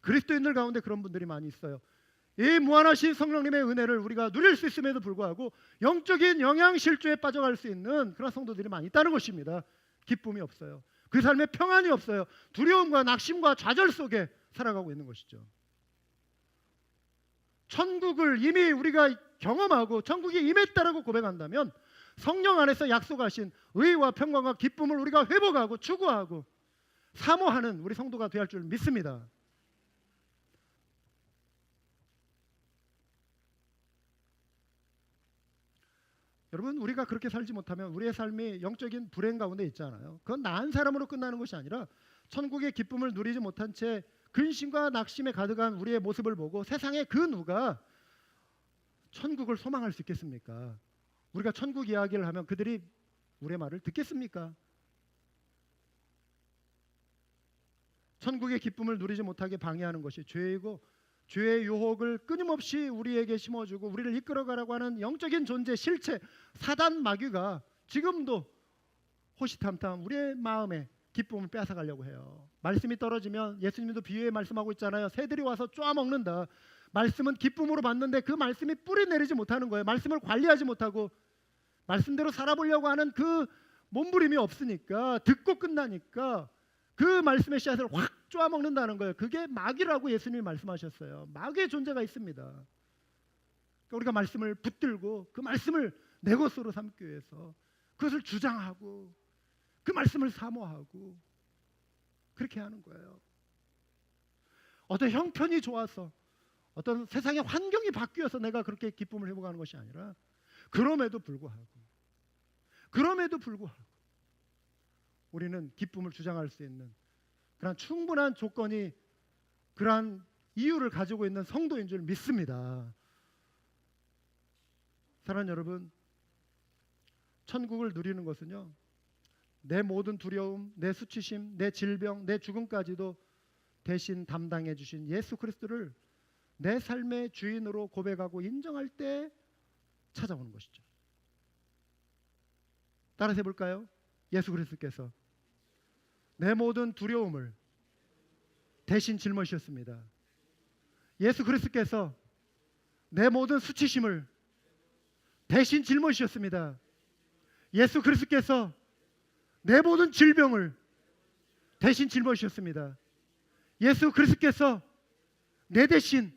S1: 그리스도인들 가운데 그런 분들이 많이 있어요. 이 무한하신 성령님의 은혜를 우리가 누릴 수 있음에도 불구하고 영적인 영양실조에 빠져갈 수 있는 그런 성도들이 많이 있다는 것입니다. 기쁨이 없어요. 그 삶에 평안이 없어요. 두려움과 낙심과 좌절 속에 살아가고 있는 것이죠. 천국을 이미 우리가 경험하고 천국이 임했다라고 고백한다면 성령 안에서 약속하신 의와 평강과 기쁨을 우리가 회복하고 추구하고 사모하는 우리 성도가 되어야 할 줄 믿습니다. 여러분, 우리가 그렇게 살지 못하면 우리의 삶이 영적인 불행 가운데 있잖아요. 그건 나은 사람으로 끝나는 것이 아니라 천국의 기쁨을 누리지 못한 채 근심과 낙심에 가득한 우리의 모습을 보고 세상의 그 누가 천국을 소망할 수 있겠습니까? 우리가 천국 이야기를 하면 그들이 우리의 말을 듣겠습니까? 천국의 기쁨을 누리지 못하게 방해하는 것이 죄이고, 죄의 유혹을 끊임없이 우리에게 심어주고 우리를 이끌어가라고 하는 영적인 존재, 실체, 사단 마귀가 지금도 호시탐탐 우리의 마음에 기쁨을 빼앗아가려고 해요. 말씀이 떨어지면 예수님도 비유에 말씀하고 있잖아요. 새들이 와서 쪼아먹는다. 말씀은 기쁨으로 받는데 그 말씀이 뿌리 내리지 못하는 거예요. 말씀을 관리하지 못하고 말씀대로 살아보려고 하는 그 몸부림이 없으니까, 듣고 끝나니까 그 말씀의 씨앗을 확 쪼아먹는다는 거예요. 그게 마귀라고 예수님이 말씀하셨어요. 마귀의 존재가 있습니다. 그러니까 우리가 말씀을 붙들고 그 말씀을 내 것으로 삼기 위해서 그것을 주장하고 그 말씀을 사모하고 그렇게 하는 거예요. 어떤 형편이 좋아서, 어떤 세상의 환경이 바뀌어서 내가 그렇게 기쁨을 회복하는 것이 아니라 그럼에도 불구하고 우리는 기쁨을 주장할 수 있는 그런 충분한 조건이, 그러한 이유를 가지고 있는 성도인 줄 믿습니다. 사랑하는 여러분, 천국을 누리는 것은요, 내 모든 두려움, 내 수치심, 내 질병, 내 죽음까지도 대신 담당해 주신 예수 그리스도를 내 삶의 주인으로 고백하고 인정할 때 찾아오는 것이죠. 따라서 해볼까요? 예수 그리스도께서 내 모든 두려움을 대신 짊어지셨습니다. 예수 그리스도께서 내 모든 수치심을 대신 짊어지셨습니다. 예수 그리스도께서 내 모든 질병을 대신 짊어지셨습니다. 예수 그리스도께서 내 대신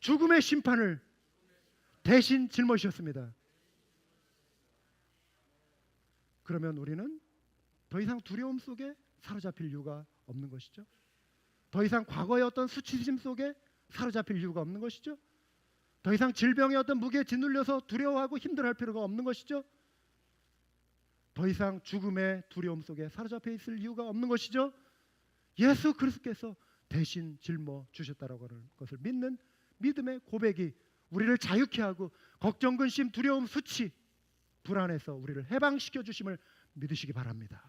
S1: 죽음의 심판을 대신 짊어지셨습니다. 그러면 우리는 더 이상 두려움 속에 사로잡힐 이유가 없는 것이죠. 더 이상 과거의 어떤 수치심 속에 사로잡힐 이유가 없는 것이죠. 더 이상 질병의 어떤 무게에 짓눌려서 두려워하고 힘들어할 필요가 없는 것이죠. 더 이상 죽음의 두려움 속에 사로잡혀 있을 이유가 없는 것이죠. 예수 그리스도께서 대신 짊어 주셨다라고 하는 것을 믿는 믿음의 고백이 우리를 자유케 하고 걱정, 근심, 두려움, 수치, 불안에서 우리를 해방시켜 주심을 믿으시기 바랍니다.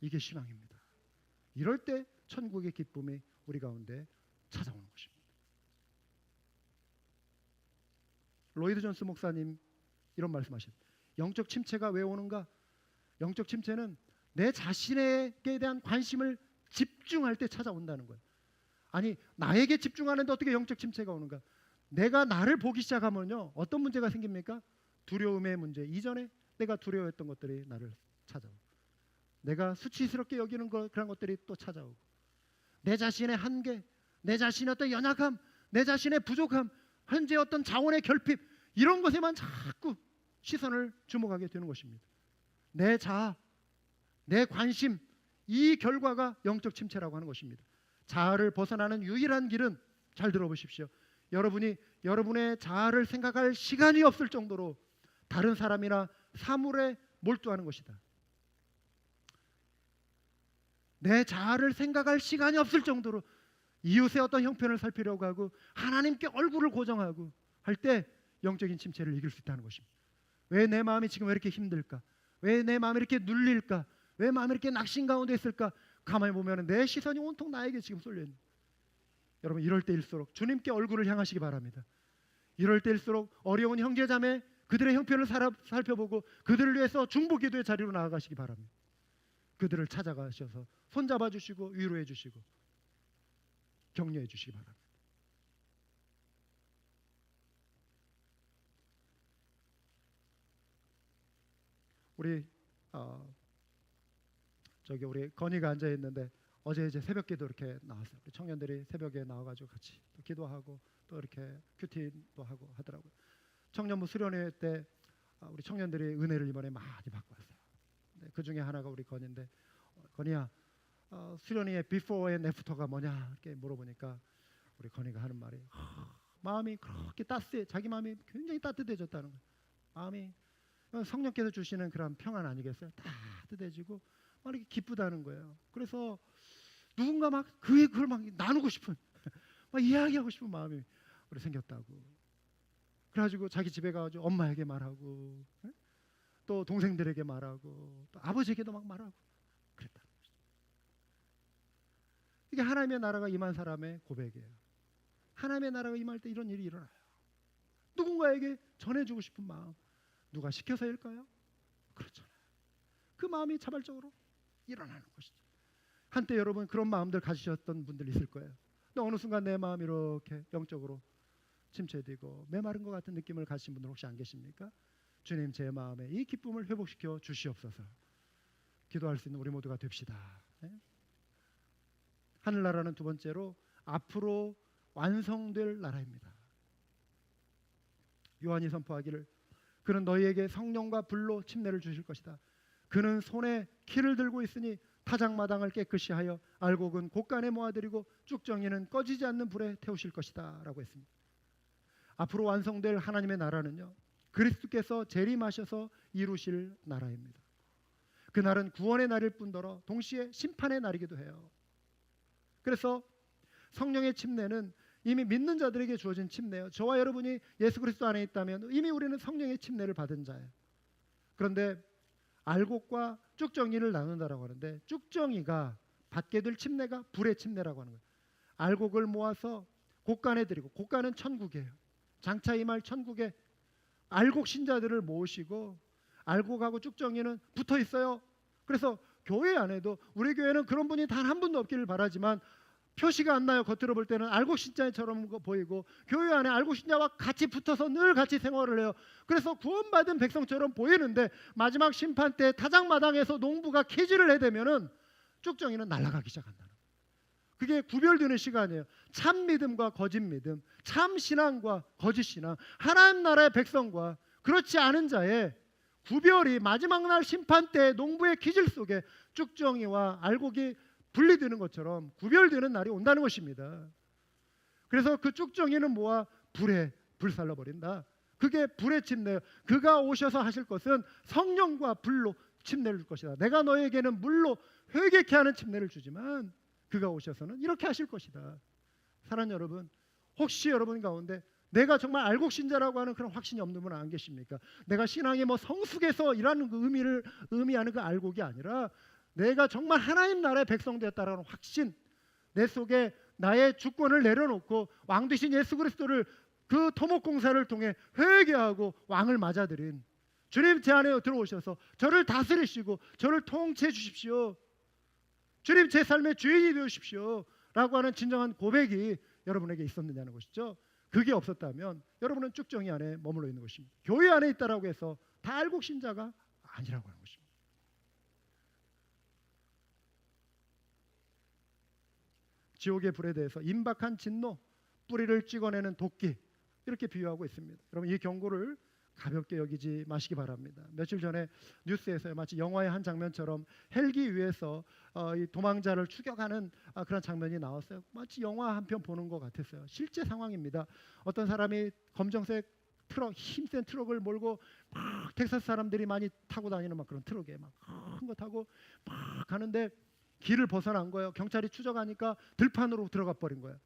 S1: 이게 신앙입니다. 이럴 때 천국의 기쁨이 우리 가운데 찾아오는 것입니다. 로이드 존스 목사님 이런 말씀하십니다. 영적 침체가 왜 오는가? 영적 침체는 내 자신에게 대한 관심을 집중할 때 찾아온다는 거예요. 아니, 나에게 집중하는데 어떻게 영적 침체가 오는가? 내가 나를 보기 시작하면요, 어떤 문제가 생깁니까? 두려움의 문제. 이전에 내가 두려워했던 것들이 나를 찾아오고, 내가 수치스럽게 여기는 그런 것들이 또 찾아오고, 내 자신의 한계, 내 자신의 어떤 연약함, 내 자신의 부족함, 현재 어떤 자원의 결핍, 이런 것에만 자꾸 시선을 주목하게 되는 것입니다. 내 자아, 내 관심, 이 결과가 영적 침체라고 하는 것입니다. 자아를 벗어나는 유일한 길은, 잘 들어보십시오, 여러분이 여러분의 자아를 생각할 시간이 없을 정도로 다른 사람이나 사물에 몰두하는 것이다. 내 자아를 생각할 시간이 없을 정도로 이웃의 어떤 형편을 살피려고 하고 하나님께 얼굴을 고정하고 할 때 영적인 침체를 이길 수 있다는 것입니다. 왜 내 마음이 지금 왜 이렇게 힘들까? 왜 내 마음이 이렇게 눌릴까? 왜 마음이 이렇게 낙심 가운데 있을까? 가만히 보면 내 시선이 온통 나에게 지금 쏠려 있는. 여러분, 이럴 때일수록 주님께 얼굴을 향하시기 바랍니다. 이럴 때일수록 어려운 형제자매 그들의 형편을 살펴보고 그들을 위해서 중보기도의 자리로 나아가시기 바랍니다. 그들을 찾아가셔서 손잡아 주시고 위로해 주시고 격려해 주시기 바랍니다. 우리 우리 건이가 앉아 있는데 어제 이제 새벽기도 이렇게 나왔어요. 우리 청년들이 새벽에 나와가지고 같이 또 기도하고 또 이렇게 큐티도 하고 하더라고요. 청년부 수련회 때 우리 청년들이 은혜를 이번에 많이 받고 왔어요. 그 중에 하나가 우리 건인데 건이야, 수련회의 before and after가 뭐냐 이렇게 물어보니까 우리 건이가 하는 말이 마음이 그렇게 따뜻해, 자기 마음이 굉장히 따뜻해졌다는 거예요. 마음이 성령께서 주시는 그런 평안 아니겠어요? 따뜻해지고 막 이렇게 기쁘다는 거예요. 그래서 누군가 막 그걸 막 나누고 싶은 막 이야기하고 싶은 마음이 우리 생겼다고. 그래가지고 자기 집에 가가지고 엄마에게 말하고 또 동생들에게 말하고 또 아버지에게도 막 말하고 그랬다는 거죠. 이게 하나님의 나라가 임한 사람의 고백이에요. 하나님의 나라가 임할 때 이런 일이 일어나요. 누군가에게 전해주고 싶은 마음, 누가 시켜서일까요? 그렇잖아요. 그 마음이 자발적으로 일어나는 것이죠. 한때 여러분 그런 마음들 가지셨던 분들 있을 거예요. 근데 어느 순간 내 마음이 이렇게 영적으로 침체되고 메마른 것 같은 느낌을 가지신 분들 혹시 안 계십니까? 주님, 제 마음에 이 기쁨을 회복시켜 주시옵소서. 기도할 수 있는 우리 모두가 됩시다. 네? 하늘나라는 두 번째로 앞으로 완성될 나라입니다. 요한이 선포하기를 그는 너희에게 성령과 불로 침례를 주실 것이다. 그는 손에 키를 들고 있으니 타작마당을 깨끗이 하여 알곡은 곳간에 모아드리고 쭉정이는 꺼지지 않는 불에 태우실 것이다 라고 했습니다. 앞으로 완성될 하나님의 나라는요, 그리스도께서 재림하셔서 이루실 나라입니다. 그날은 구원의 날일 뿐더러 동시에 심판의 날이기도 해요. 그래서 성령의 침례는 이미 믿는 자들에게 주어진 침례예요. 저와 여러분이 예수 그리스도 안에 있다면 이미 우리는 성령의 침례를 받은 자예요. 그런데 알곡과 쭉정이를 나눈다라고 하는데, 쭉정이가 받게 될 침례가 불의 침례라고 하는 거예요. 알곡을 모아서 곳간에 드리고, 곳간은 천국이에요. 장차 임할 천국에 알곡 신자들을 모으시고, 알곡하고 쭉정이는 붙어 있어요. 그래서 교회 안에도, 우리 교회는 그런 분이 단 한 분도 없기를 바라지만 표시가 안 나요. 겉으로 볼 때는 알곡 신자처럼 보이고, 교회 안에 알곡 신자와 같이 붙어서 늘 같이 생활을 해요. 그래서 구원받은 백성처럼 보이는데 마지막 심판 때 타작마당에서 농부가 키질을 해대면은 쭉정이는 날아가기 시작한다는 거예요. 그게 구별되는 시간이에요. 참 믿음과 거짓 믿음, 참 신앙과 거짓 신앙, 하나님 나라의 백성과 그렇지 않은 자의 구별이 마지막 날 심판 때 농부의 기질 속에 쭉정이와 알곡이 분리되는 것처럼 구별되는 날이 온다는 것입니다. 그래서 그 쭉정이는 뭐야? 불에 불살라 버린다. 그게 불의 침례예요. 그가 오셔서 하실 것은 성령과 불로 침례를 줄 것이다. 내가 너에게는 물로 회개케 하는 침례를 주지만 그가 오셔서는 이렇게 하실 것이다. 사랑하는 여러분, 혹시 여러분 가운데 내가 정말 알곡 신자라고 하는 그런 확신이 없는 분 안 계십니까? 내가 신앙의 뭐 성숙에서 일하는 그 의미를 의미하는 그 알곡이 아니라 내가 정말 하나님 나라의 백성 되었다라는 확신, 내 속에 나의 주권을 내려놓고 왕 되신 예수 그리스도를 그 토목공사를 통해 회개하고 왕을 맞아들인 주님, 제 안에 들어오셔서 저를 다스리시고 저를 통치해 주십시오. 주님, 제 삶의 주인이 되어주십시오 라고 하는 진정한 고백이 여러분에게 있었느냐는 것이죠. 그게 없었다면 여러분은 쭉정이 안에 머물러 있는 것입니다. 교회 안에 있다라고 해서 다 알곡 신자가 아니라고 하는 것입니다. 지옥의 불에 대해서 임박한 진노, 뿌리를 찍어내는 도끼, 이렇게 비유하고 있습니다. 여러분, 이 경고를 가볍게 여기지 마시기 바랍니다. 며칠 전에 뉴스에서 마치 영화의 한 장면처럼 헬기 위에서 이 도망자를 추격하는 그런 장면이 나왔어요. 마치 영화 한 편 보는 것 같았어요. 실제 상황입니다. 어떤 사람이 검정색 트럭, 힘센 트럭을 몰고 막 텍사스 사람들이 많이 타고 다니는 막 그런 트럭에 막 큰 거 타고 막 가는데 길을 벗어난 거예요. 경찰이 추적하니까 들판으로 들어가 버린 거예요.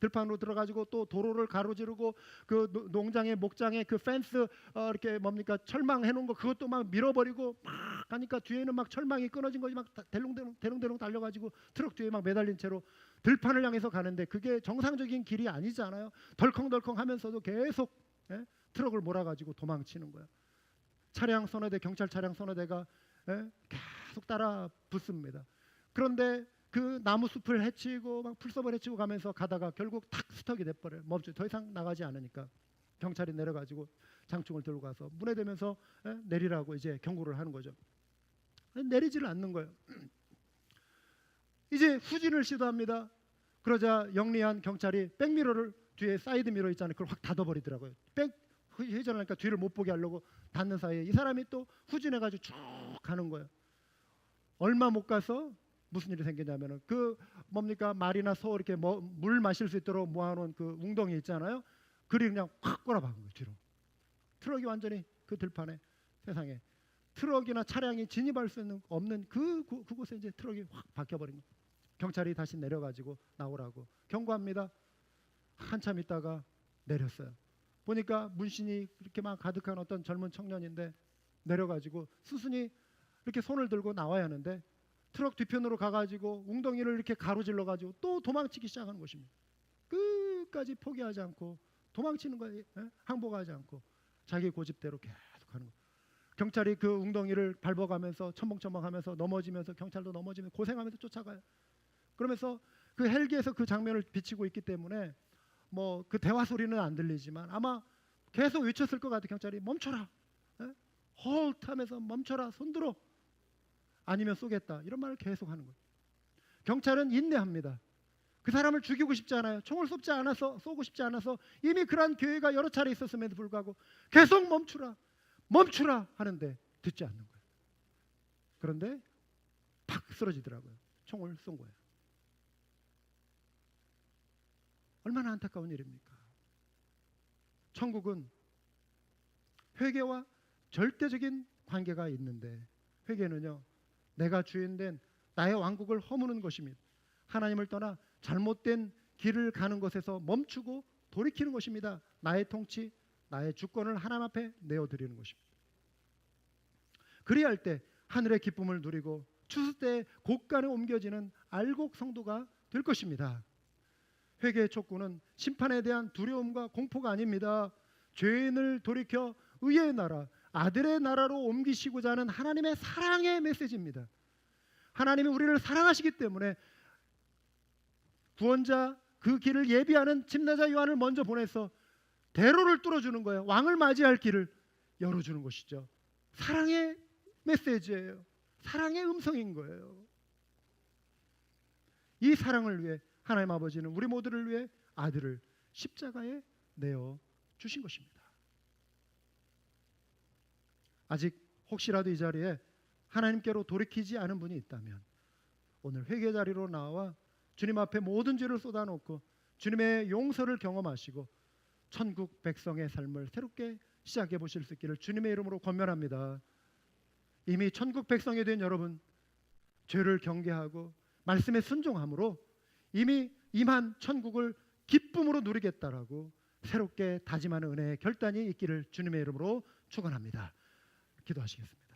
S1: 들판으로 들어가지고 또 도로를 가로지르고 그 농장의 목장에 그 펜스 이렇게 뭡니까 철망 해놓은 거 그것도 막 밀어버리고 막 가니까 뒤에는 막 철망이 끊어진 거지 막 대롱대롱 달려가지고 트럭 뒤에 막 매달린 채로 들판을 향해서 가는데 그게 정상적인 길이 아니잖아요. 덜컹덜컹 하면서도 계속 트럭을 몰아가지고 도망치는 거예요. 차량 선호대, 경찰 차량 선호대가 계속 따라 붙습니다. 그런데 그 나무 숲을 헤치고 막 풀섭을 헤치고 가면서 가다가 결국 탁 스톱이 돼버려요. 멈춰, 더 이상 나가지 않으니까 경찰이 내려가지고 장충을 들고 가서 문에 대면서 내리라고 이제 경고를 하는 거죠. 내리지를 않는 거예요. 이제 후진을 시도합니다. 그러자 영리한 경찰이 백미러를, 뒤에 사이드 미러 있잖아요, 그걸 확 닫아버리더라고요. 회전하니까 뒤를 못 보게 하려고 닫는 사이에 이 사람이 또 후진해가지고 쭉 가는 거예요. 얼마 못 가서 무슨 일이 생기냐면은 그 뭡니까 말이나 소 이렇게 물 마실 수 있도록 모아놓은 그 웅덩이 있잖아요. 그리 그냥 확 꼬라박은 거예요. 뒤로. 트럭이 완전히 그 들판에 세상에 트럭이나 차량이 진입할 수 없는 그곳에 이제 트럭이 확 박혀버린 거예요. 경찰이 다시 내려가지고 나오라고 경고합니다. 한참 있다가 내렸어요. 보니까 문신이 이렇게 막 가득한 어떤 젊은 청년인데 내려가지고 수순이 이렇게 손을 들고 나와야 하는데 트럭 뒤편으로 가가지고 웅덩이를 이렇게 가로질러 가지고 또 도망치기 시작하는 것입니다. 끝까지 포기하지 않고 도망치는 거예요. 항복하지 않고 자기 고집대로 계속 하는 거예요. 경찰이 그 웅덩이를 밟아가면서 첨벙첨벙하면서 넘어지면서 경찰도 넘어지면서 고생하면서 쫓아가요. 그러면서 그 헬기에서 그 장면을 비치고 있기 때문에 뭐 그 대화 소리는 안 들리지만 아마 계속 외쳤을 것 같아요. 경찰이 멈춰라, 홀트 하면서 멈춰라, 손들어, 아니면 쏘겠다, 이런 말을 계속 하는 거예요. 경찰은 인내합니다. 그 사람을 죽이고 싶지 않아요. 총을 쏘지 않아서, 쏘고 싶지 않아서 이미 그러한 기회가 여러 차례 있었음에도 불구하고 계속 멈추라, 멈추라 하는데 듣지 않는 거예요. 그런데 팍 쓰러지더라고요. 총을 쏜 거예요. 얼마나 안타까운 일입니까? 천국은 회개와 절대적인 관계가 있는데, 회개는요, 내가 주인된 나의 왕국을 허무는 것입니다. 하나님을 떠나 잘못된 길을 가는 것에서 멈추고 돌이키는 것입니다. 나의 통치, 나의 주권을 하나님 앞에 내어드리는 것입니다. 그리할 때 하늘의 기쁨을 누리고 추수 때 곳간에 옮겨지는 알곡 성도가 될 것입니다. 회개의 촉구는 심판에 대한 두려움과 공포가 아닙니다. 죄인을 돌이켜 의의 나라, 아들의 나라로 옮기시고자 하는 하나님의 사랑의 메시지입니다. 하나님이 우리를 사랑하시기 때문에 구원자, 그 길을 예비하는 침례자 요한을 먼저 보내서 대로를 뚫어주는 거예요. 왕을 맞이할 길을 열어주는 것이죠. 사랑의 메시지예요. 사랑의 음성인 거예요. 이 사랑을 위해 하나님 아버지는 우리 모두를 위해 아들을 십자가에 내어 주신 것입니다. 아직 혹시라도 이 자리에 하나님께로 돌이키지 않은 분이 있다면 오늘 회개 자리로 나와 주님 앞에 모든 죄를 쏟아놓고 주님의 용서를 경험하시고 천국 백성의 삶을 새롭게 시작해 보실 수 있기를 주님의 이름으로 권면합니다. 이미 천국 백성이 된 여러분, 죄를 경계하고 말씀에 순종함으로 이미 임한 천국을 기쁨으로 누리겠다라고 새롭게 다짐하는 은혜의 결단이 있기를 주님의 이름으로 축원합니다. 기도하시겠습니다.